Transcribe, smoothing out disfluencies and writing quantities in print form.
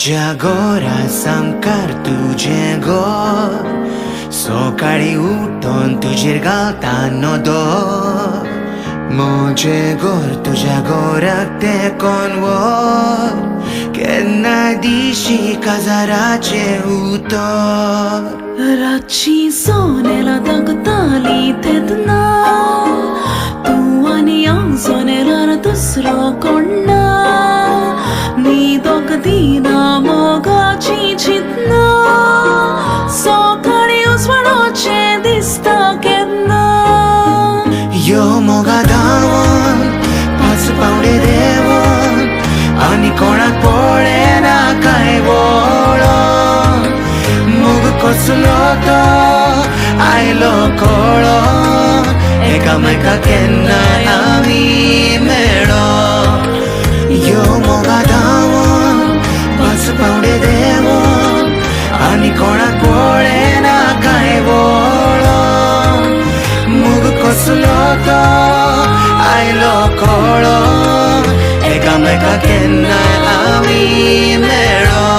तुझ्या गोरा संकार तुझे गोर सकाळी उठून तुजेर घालता नदर म्हजे गोर तुझ्या गोराक तेकोन वर केन्ना दिशी काजाराचे उतर रातची सोनेला दागताली तेदना तूं आनी हांव सोनेलार दुसरो कोण ना न्हीदोक दिना मोगाची चिंतना सकाळी उजवाडाचें दिसता केन्ना यो मोगा धांवन पांच पावडे देंवन आनी कोणाक पळयना काय वळोन मोग कसलो तो आयलो कळोन एकामेकाक केन्नाय आमी मेळो यो मोगा धांवन पांच पावडे देंवन आनी कोणाक पळयना काय वळोन मोग कसलो तो आयलो कळोन एकामेकाक केन्नाय आमी मेळो